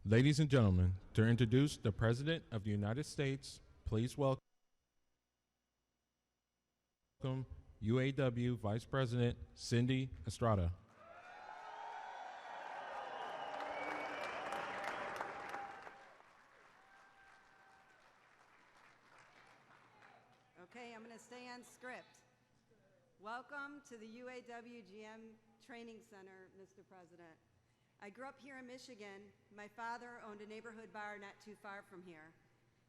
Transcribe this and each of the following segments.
Ladies and gentlemen, to introduce the President of the United States, please welcome UAW Vice President Cindy Estrada. Okay, I'm going to stay on script. Welcome to the UAW GM Training Center, Mr. President. I grew up here in Michigan. My father owned a neighborhood bar not too far from here.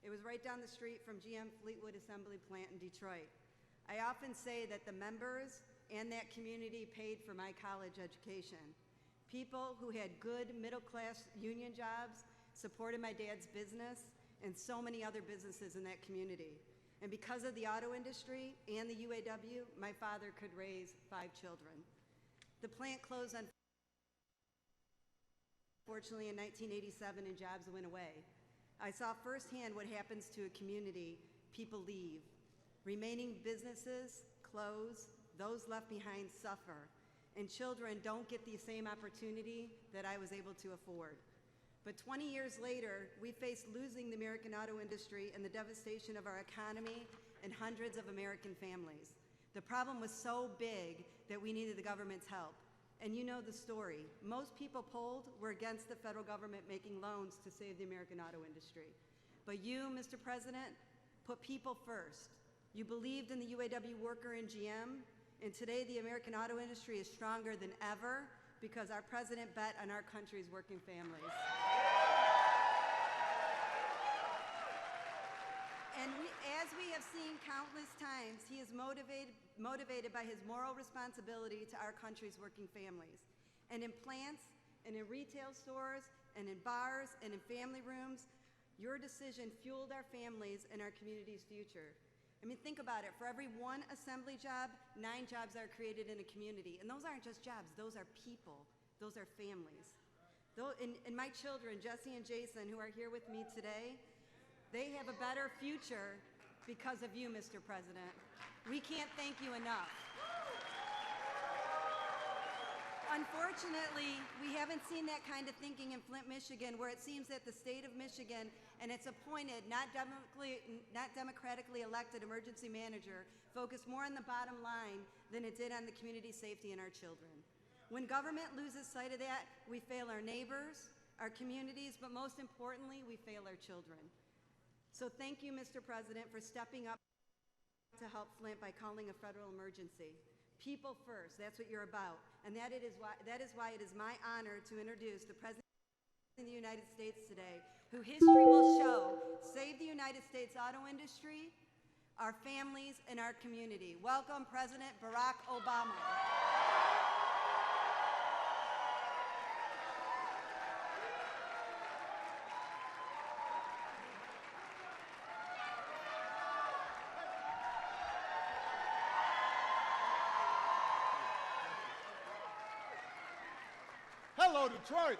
It was right down the street from GM Fleetwood Assembly Plant in Detroit. I often say that the members and that community paid for my college education. People who had good middle-class union jobs supported my dad's business and so many other businesses in that community. And because of the auto industry and the UAW, my father could raise 5 children. The plant closed unfortunately in 1987 and jobs went away. I saw firsthand what happens to a community. People leave. Remaining businesses close, those left behind suffer, and children don't get the same opportunity that I was able to afford. But 20 years later, we face losing the American auto industry and the devastation of our economy and hundreds of American families. The problem was so big that we needed the government's help. And you know the story. Most people polled were against the federal government making loans to save the American auto industry. But you, Mr. President, put people first. You believed in the UAW worker and GM, and today the American auto industry is stronger than ever because our president bet on our country's working families. And as we have seen countless times, he is motivated by his moral responsibility to our country's working families. And in plants, and in retail stores, and in bars, and in family rooms, your decision fueled our families and our community's future. I mean, think about it. For every 1 assembly job, 9 jobs are created in a community. And those aren't just jobs. Those are people. Those are families. And my children, Jesse and Jason, who are here with me today, they have a better future because of you, Mr. President. We can't thank you enough. Unfortunately, we haven't seen that kind of thinking in Flint, Michigan, where it seems that the state of Michigan and its appointed, not democratically elected emergency manager focused more on the bottom line than it did on the community safety and our children. When government loses sight of that, we fail our neighbors, our communities, but most importantly, we fail our children. So thank you, Mr. President, for stepping up to help Flint by calling a federal emergency. People first, that's what you're about. And that is why it is my honor to introduce the President of the United States today, who history will show saved the United States auto industry, our families, and our community. Welcome, President Barack Obama. Hello, Detroit.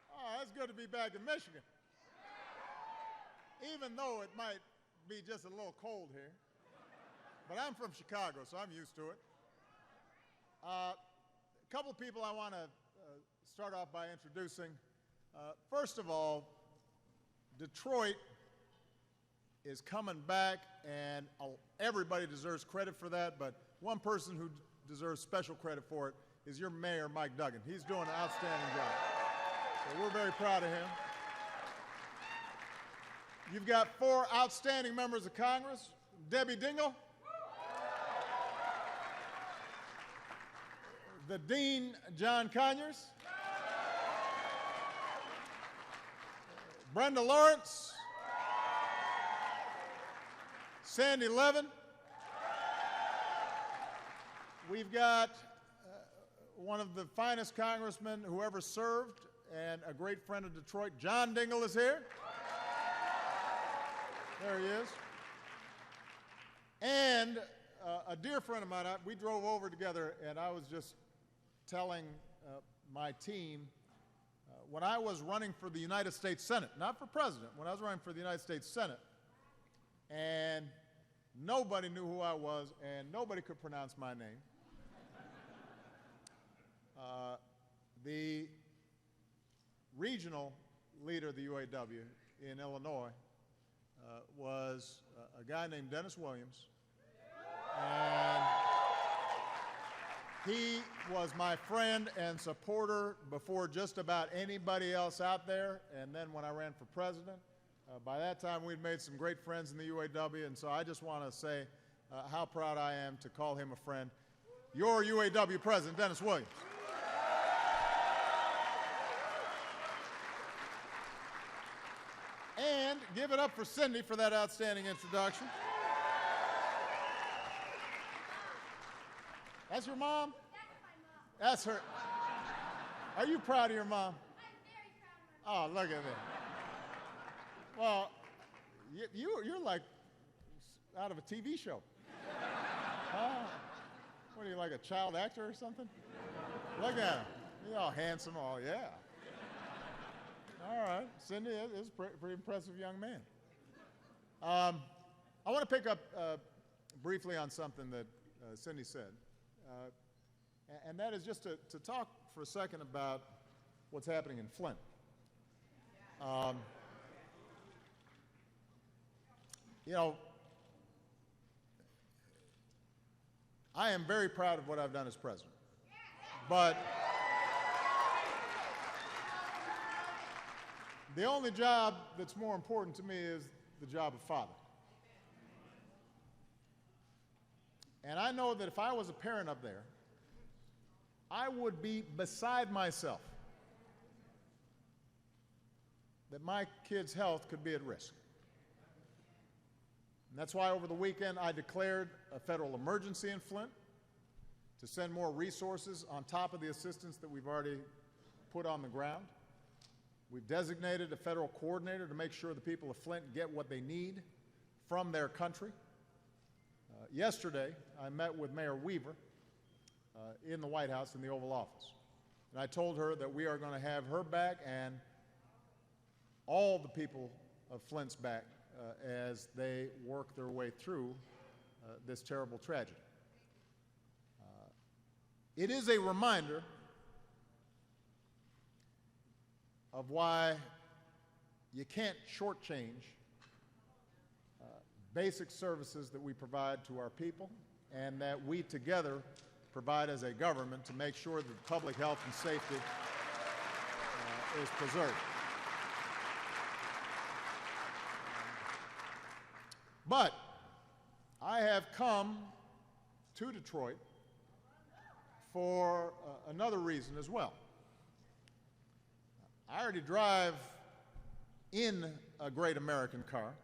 Oh, it's good to be back in Michigan. Even though it might be just a little cold here. But I'm from Chicago, so I'm used to it. A couple of people I want to start off by introducing. First of all, Detroit is coming back, and everybody deserves credit for that, but one person who deserves special credit for it is your mayor, Mike Duggan. He's doing an outstanding job. So we're very proud of him. You've got 4 outstanding members of Congress. Debbie Dingell, the Dean, John Conyers, Brenda Lawrence, Sandy Levin. We've got one of the finest congressmen who ever served and a great friend of Detroit. John Dingell is here. There he is. And a dear friend of mine, we drove over together, and I was just telling my team, when I was running for the United States Senate, not for president, when I was running for the United States Senate, and nobody knew who I was, and nobody could pronounce my name. The regional leader of the UAW in Illinois was a guy named Dennis Williams, and he was my friend and supporter before just about anybody else out there, and then when I ran for president, by that time we'd made some great friends in the UAW, and so I just want to say how proud I am to call him a friend. Your UAW president, Dennis Williams. And give it up for Cindy for that outstanding introduction. That's your mom? That's her. Are you proud of your mom? I'm very proud of my mom. Oh, look at that. Well, you're like out of a TV show. What are you, like a child actor or something? Look at him. He's all handsome, all, yeah. All right, Cindy is a pretty impressive young man. I want to pick up briefly on something that Cindy said, and that is just to talk for a second about what's happening in Flint. You know, I am very proud of what I've done as president, but the only job that's more important to me is the job of father. And I know that if I was a parent up there, I would be beside myself that my kid's health could be at risk. And that's why over the weekend I declared a federal emergency in Flint to send more resources on top of the assistance that we've already put on the ground. We've designated a federal coordinator to make sure the people of Flint get what they need from their country. Yesterday, I met with Mayor Weaver in the White House in the Oval Office. And I told her that we are going to have her back and all the people of Flint's back as they work their way through this terrible tragedy. It is a reminder of why you can't shortchange basic services that we provide to our people and that we together provide as a government to make sure that public health and safety is preserved. But I have come to Detroit for another reason as well. I already drive in a great American car,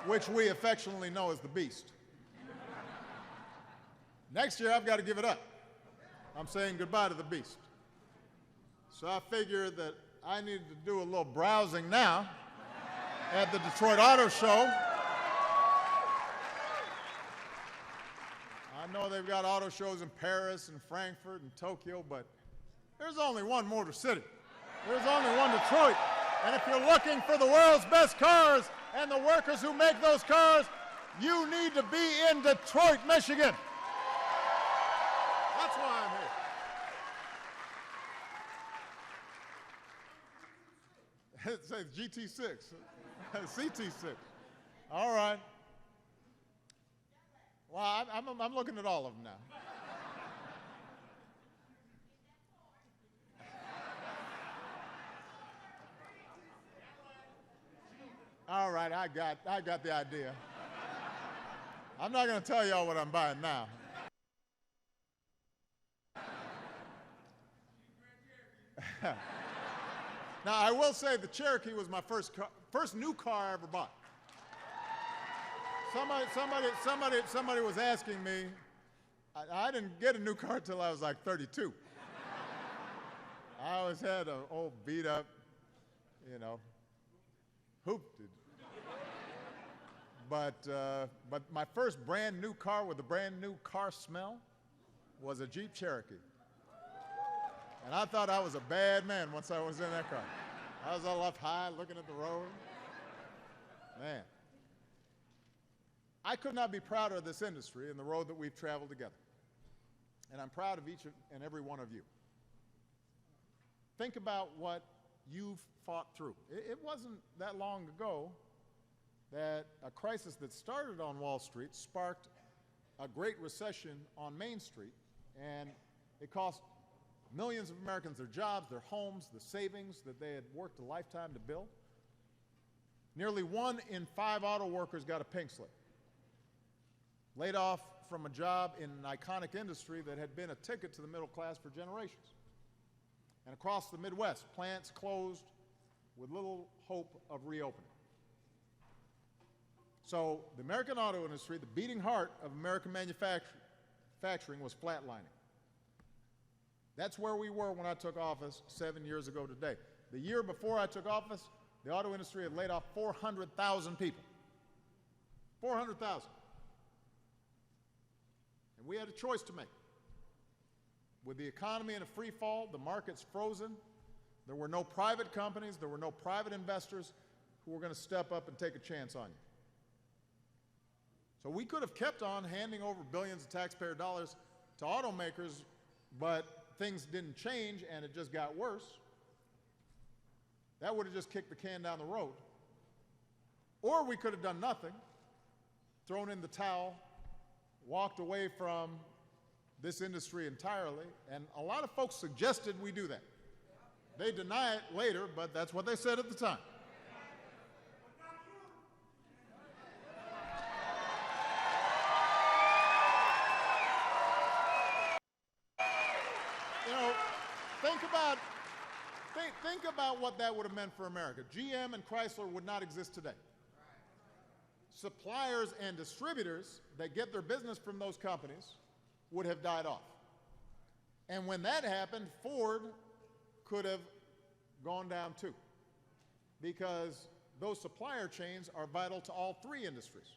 which we affectionately know as the Beast. Next year, I've got to give it up. I'm saying goodbye to the Beast. So I figured that I needed to do a little browsing now at the Detroit Auto Show. I know they've got auto shows in Paris and Frankfurt and Tokyo, but there's only one Motor City. There's only one Detroit. And if you're looking for the world's best cars and the workers who make those cars, you need to be in Detroit, Michigan. That's why I'm here. It says GT6, CT6. All right. Well, I'm looking at all of them now. All right, I got the idea. I'm not going to tell y'all what I'm buying now. Now, I will say the Cherokee was my first new car I ever bought. Somebody was asking me. I didn't get a new car till I was like 32. I always had an old beat up, hooped. But my first brand new car with a brand new car smell was a Jeep Cherokee. And I thought I was a bad man once I was in that car. I was all up high looking at the road. Man. I could not be prouder of this industry and the road that we've traveled together. And I'm proud of each and every one of you. think about what you've fought through. It wasn't that long ago that a crisis that started on Wall Street sparked a great recession on Main Street, and it cost millions of Americans their jobs, their homes, the savings that they had worked a lifetime to build. Nearly 1 in 5 auto workers got a pink slip, laid off from a job in an iconic industry that had been a ticket to the middle class for generations. And across the Midwest, plants closed with little hope of reopening. So the American auto industry, the beating heart of American manufacturing, was flatlining. That's where we were when I took office 7 years ago today. The year before I took office, the auto industry had laid off 400,000 people. 400,000. And we had a choice to make. With the economy in a free fall, the market's frozen, there were no private companies, there were no private investors who were going to step up and take a chance on you. So we could have kept on handing over billions of taxpayer dollars to automakers, but things didn't change and it just got worse. That would have just kicked the can down the road. Or we could have done nothing, thrown in the towel, walked away from this industry entirely, and a lot of folks suggested we do that. They deny it later, but that's what they said at the time. You know, think about what that would have meant for America. GM and Chrysler would not exist today. Suppliers and distributors that get their business from those companies would have died off. And when that happened, Ford could have gone down too, because those supplier chains are vital to all 3 industries,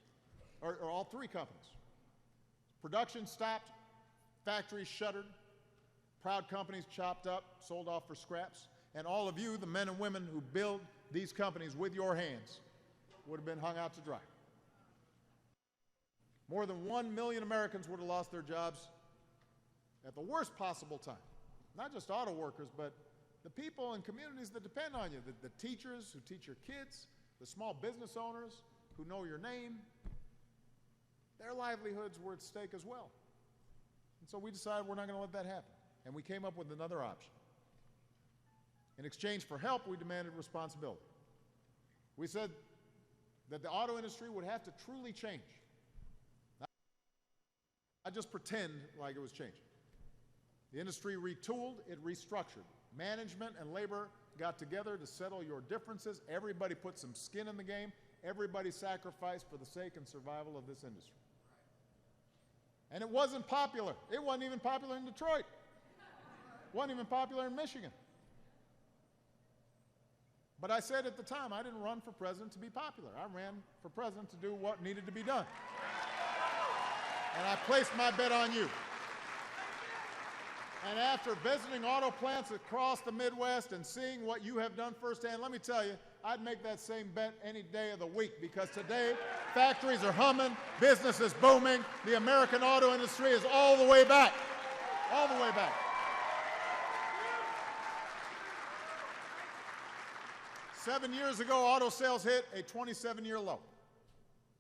or all 3 companies. Production stopped, factories shuttered, proud companies chopped up, sold off for scraps, and all of you, the men and women who build these companies with your hands, would have been hung out to dry. More than 1 million Americans would have lost their jobs at the worst possible time. Not just auto workers, but the people and communities that depend on you, the teachers who teach your kids, the small business owners who know your name. Their livelihoods were at stake as well. And so we decided we're not going to let that happen. And we came up with another option. In exchange for help, we demanded responsibility. We said that the auto industry would have to truly change. Not just pretend like it was changing. The industry retooled, it restructured. Management and labor got together to settle your differences. Everybody put some skin in the game. Everybody sacrificed for the sake and survival of this industry. And it wasn't popular. It wasn't even popular in Detroit. It wasn't even popular in Michigan. But I said at the time, I didn't run for president to be popular. I ran for president to do what needed to be done. And I placed my bet on you. And after visiting auto plants across the Midwest and seeing what you have done firsthand, let me tell you, I'd make that same bet any day of the week, because today factories are humming, business is booming, the American auto industry is all the way back. All the way back. Seven years ago, auto sales hit a 27-year low.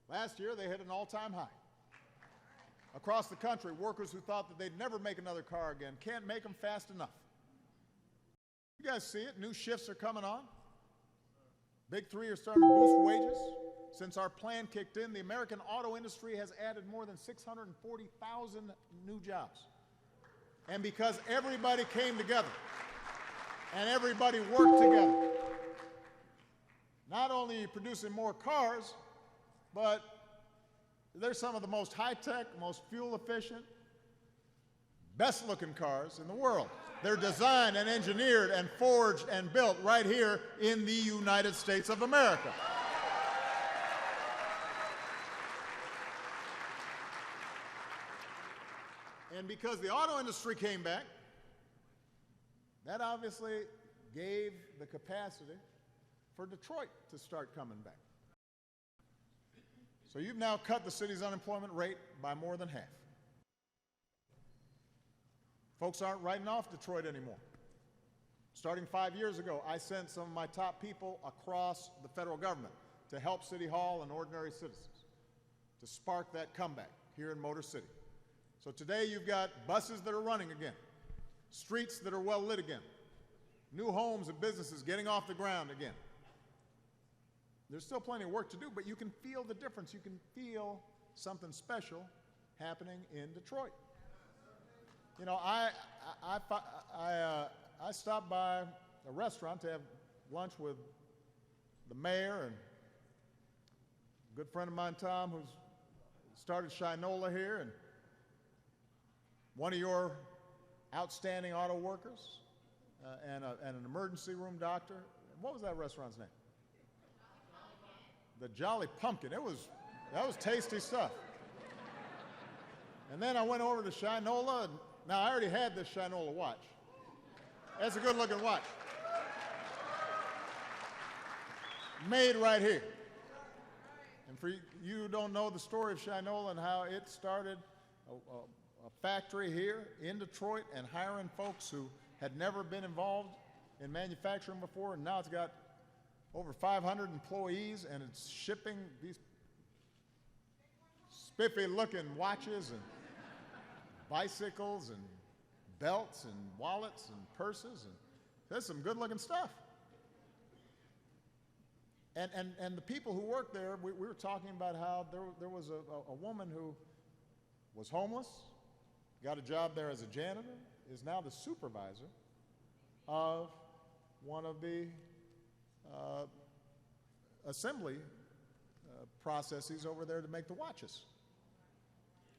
Last year, they hit an all-time high. Across the country, workers who thought that they'd never make another car again can't make them fast enough. You guys see it. New shifts are coming on. Big Three are starting to boost wages. Since our plan kicked in, the American auto industry has added more than 640,000 new jobs. And because everybody came together and everybody worked together, not only are you producing more cars, but they're some of the most high-tech, most fuel-efficient, best-looking cars in the world. They're designed and engineered and forged and built right here in the United States of America. And because the auto industry came back, that obviously gave the capacity for Detroit to start coming back. So you've now cut the city's unemployment rate by more than half. Folks aren't writing off Detroit anymore. Starting 5 years ago, I sent some of my top people across the federal government to help City Hall and ordinary citizens to spark that comeback here in Motor City. So today you've got buses that are running again, streets that are well lit again, new homes and businesses getting off the ground again. There's still plenty of work to do, but you can feel the difference. You can feel something special happening in Detroit. You know, I stopped by a restaurant to have lunch with the mayor and a good friend of mine, Tom, who's started Shinola here, and one of your outstanding auto workers, and an emergency room doctor. What was that restaurant's name? The Jolly Pumpkin. That was tasty stuff. And then I went over to Shinola, and now I already had this Shinola watch. That's a good-looking watch. Made right here. And for you who don't know the story of Shinola and how it started a factory here in Detroit and hiring folks who had never been involved in manufacturing before, and now it's got over 500 employees, and it's shipping these spiffy-looking watches and bicycles and belts and wallets and purses, and there's some good-looking stuff. And the people who work there, we were talking about how there was a woman who was homeless, got a job there as a janitor, is now the supervisor of one of the assembly processes over there to make the watches.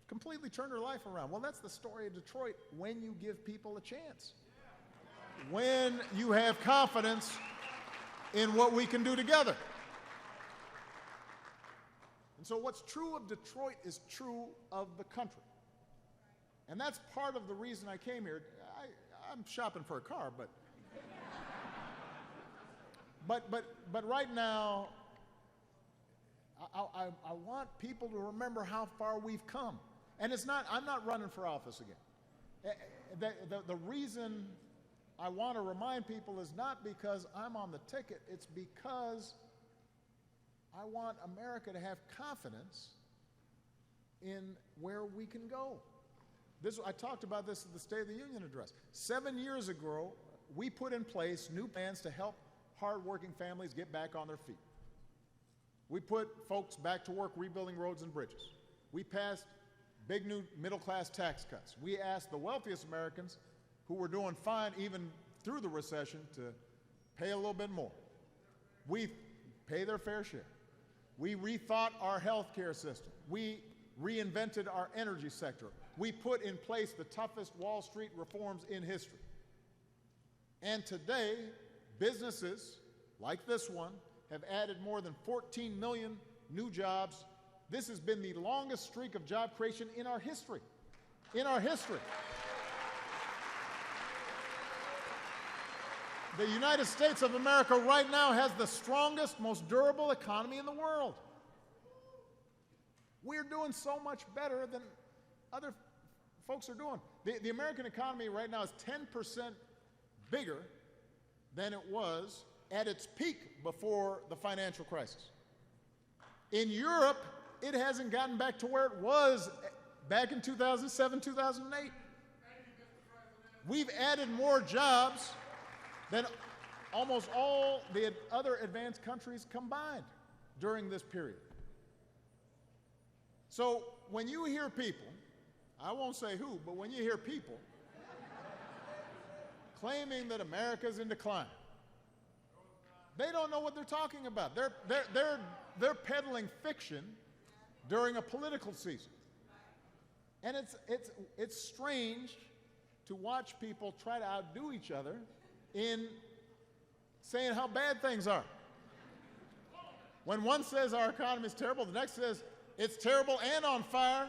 Completely turned her life around. Well, that's the story of Detroit when you give people a chance. When you have confidence in what we can do together. And so what's true of Detroit is true of the country. And that's part of the reason I came here. I'm shopping for a car, but right now, I want people to remember how far we've come. And I'm not running for office again. The reason I want to remind people is not because I'm on the ticket, it's because I want America to have confidence in where we can go. I talked about this at the State of the Union address. 7 years ago, we put in place new plans to help hardworking families get back on their feet. We put folks back to work rebuilding roads and bridges. We passed big new middle-class tax cuts. We asked the wealthiest Americans who were doing fine even through the recession to pay a little bit more. We pay their fair share. We rethought our health care system. We reinvented our energy sector. We put in place the toughest Wall Street reforms in history. And today, businesses like this one have added more than 14 million new jobs. This has been the longest streak of job creation in our history. In our history. The United States of America right now has the strongest, most durable economy in the world. We're doing so much better than other folks are doing. The American economy right now is 10% bigger than it was at its peak before the financial crisis. In Europe, it hasn't gotten back to where it was back in 2007, 2008. We've added more jobs than almost all the other advanced countries combined during this period. So when you hear people, I won't say who, but when you hear people claiming that America's in decline, they don't know what they're talking about. They're peddling fiction during a political season. And it's strange to watch people try to outdo each other in saying how bad things are. When one says our economy is terrible, the next says it's terrible and on fire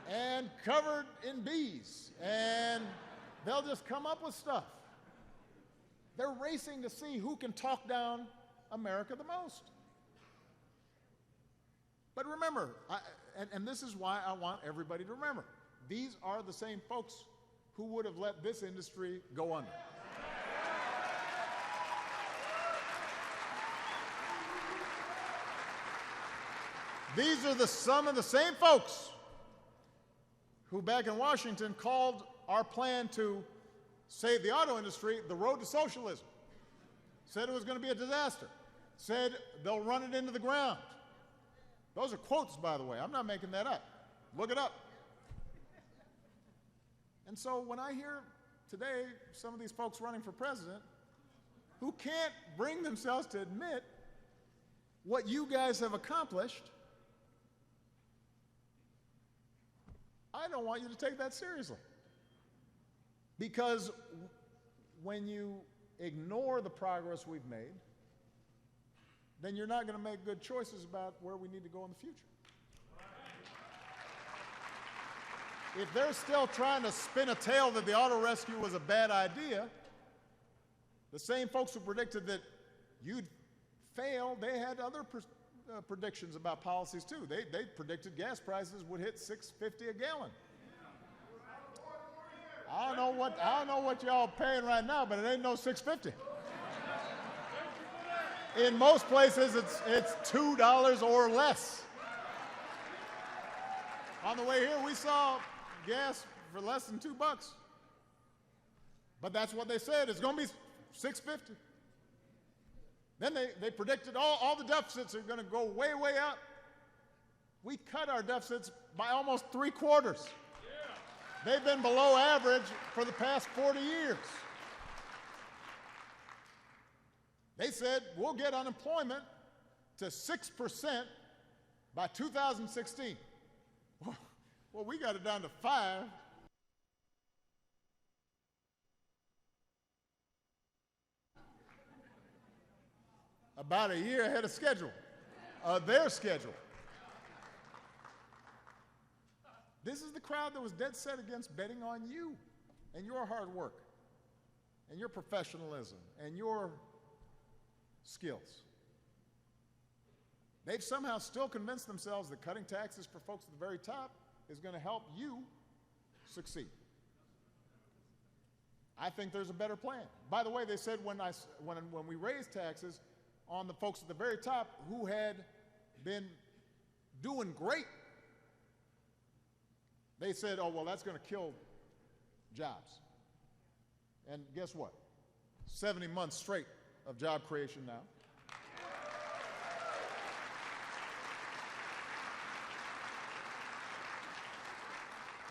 and covered in bees, and they'll just come up with stuff. They're racing to see who can talk down America the most. But remember, and this is why I want everybody to remember, these are the same folks who would have let this industry go under. These are some of the same folks who back in Washington called our plan to save the auto industry the road to socialism. Said it was going to be a disaster. Said they'll run it into the ground. Those are quotes, by the way. I'm not making that up. Look it up. And so when I hear today some of these folks running for president who can't bring themselves to admit what you guys have accomplished, I don't want you to take that seriously. Because when you ignore the progress we've made, then you're not going to make good choices about where we need to go in the future. If they're still trying to spin a tale that the auto rescue was a bad idea, the same folks who predicted that you'd fail, they had other predictions about policies too. They predicted gas prices would hit $6.50 a gallon. I don't know what y'all paying right now, but it ain't no $6.50. In most places, it's $2 or less. On the way here, we saw gas for less than $2. But that's what they said. It's going to be $6.50. Then they predicted all the deficits are going to go way, way up. We cut our deficits by almost 3/4. They've been below average for the past 40 years. They said we'll get unemployment to 6% by 2016. Well, we got it down to 5%. About a year ahead of schedule, their schedule. This is the crowd that was dead set against betting on you and your hard work and your professionalism and your skills. They've somehow still convinced themselves that cutting taxes for folks at the very top is going to help you succeed. I think there's a better plan. By the way, they said when we raised taxes on the folks at the very top who had been doing great, they said, oh, well, that's going to kill jobs. And guess what? 70 months straight of job creation now.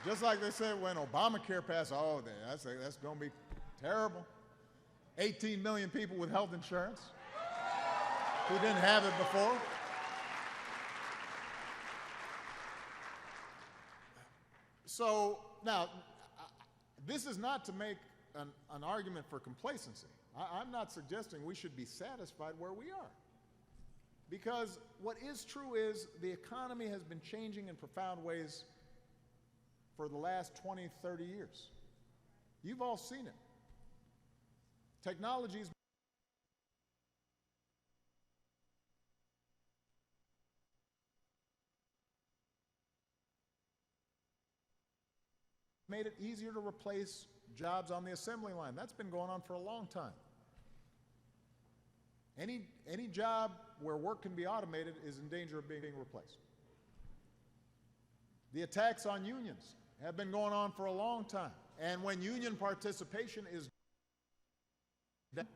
Just like they said when Obamacare passed, oh, that's going to be terrible. 18 million people with health insurance who didn't have it before. So now, this is not to make an argument for complacency. I'm not suggesting we should be satisfied where we are. Because what is true is the economy has been changing in profound ways for the last 20, 30 years. You've all seen it. Technology's made it easier to replace jobs on the assembly line. That's been going on for a long time. Any job where work can be automated is in danger of being replaced. The attacks on unions have been going on for a long time. And when union participation is down,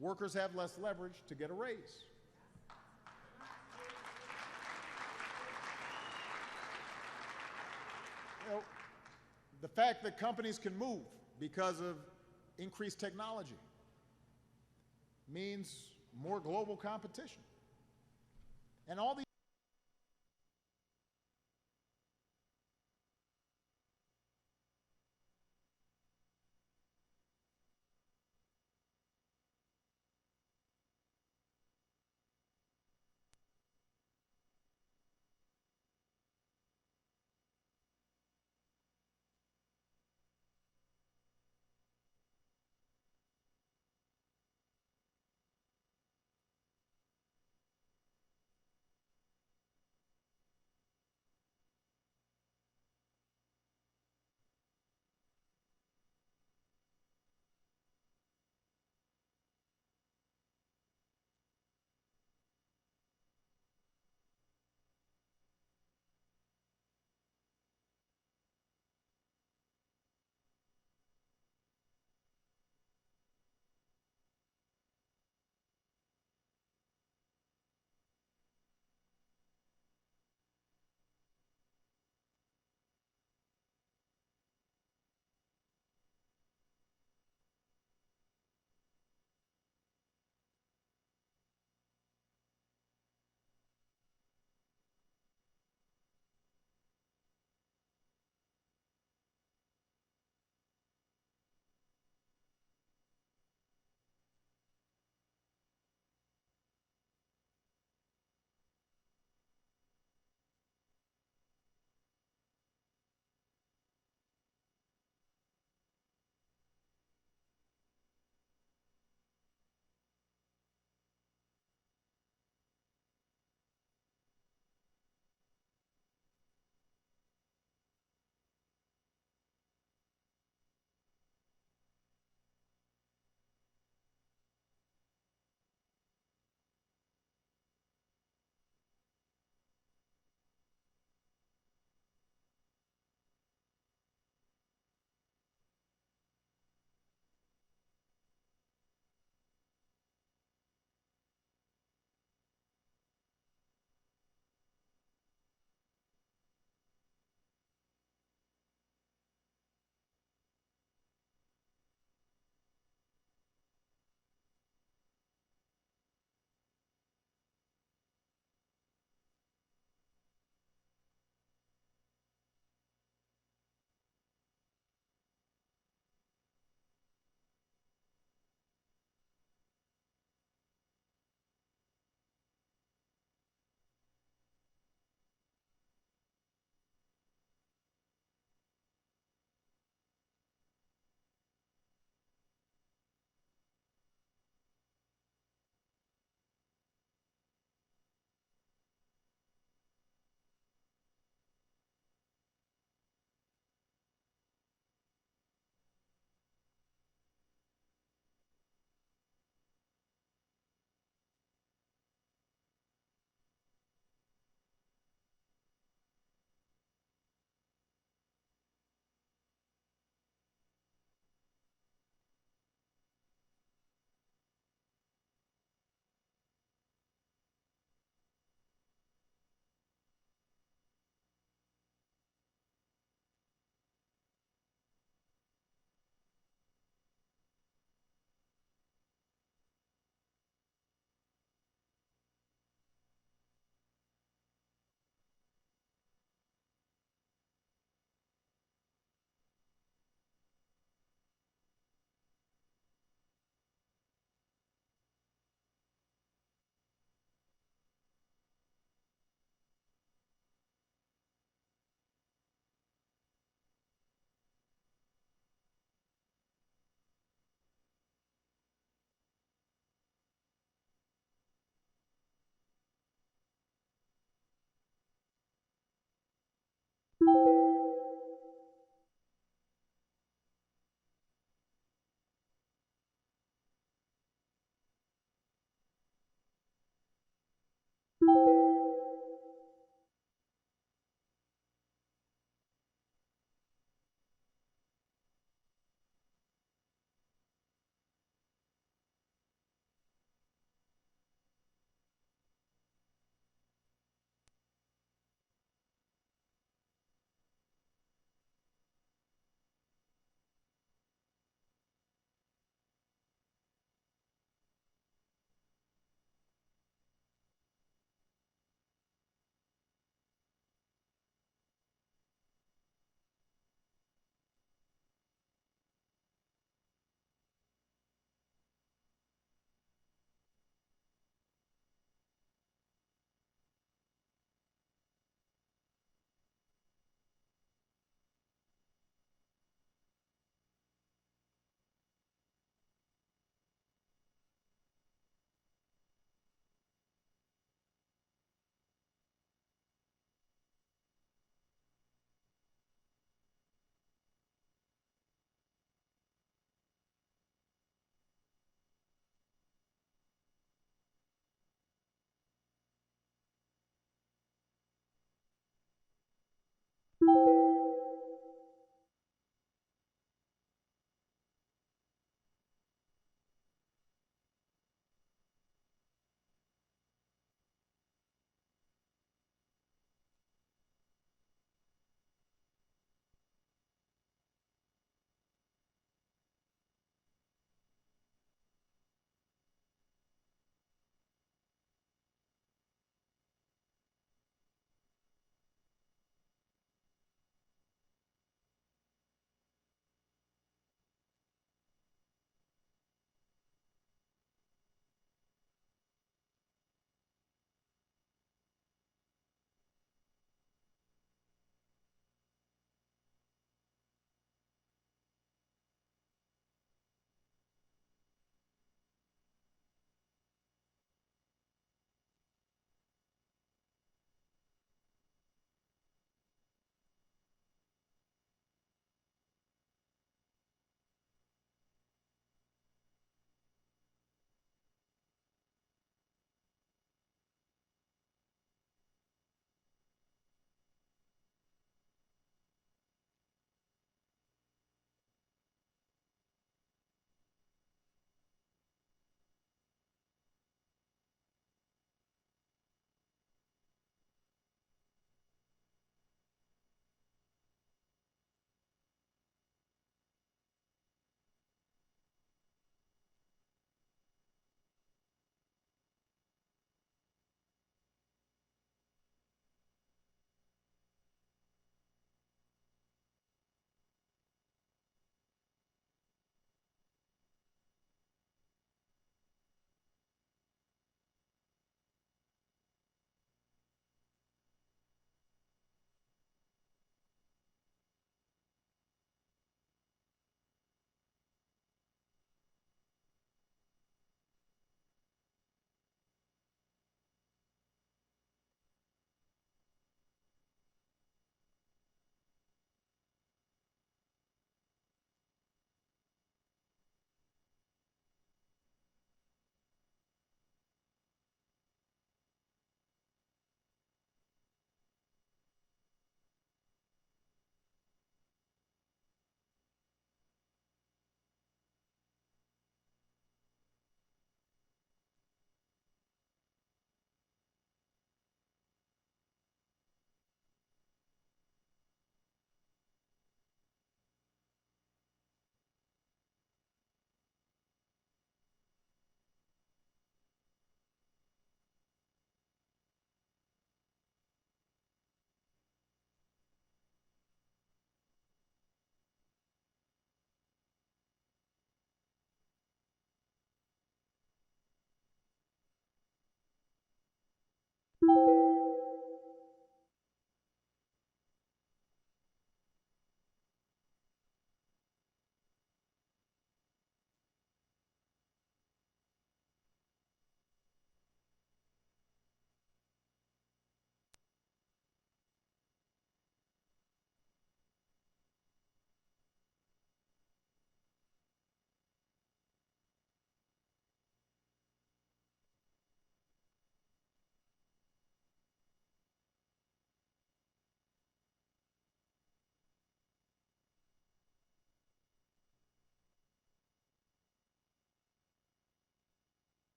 workers have less leverage to get a raise. You know, the fact that companies can move because of increased technology means more global competition. And all these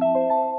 Thank you.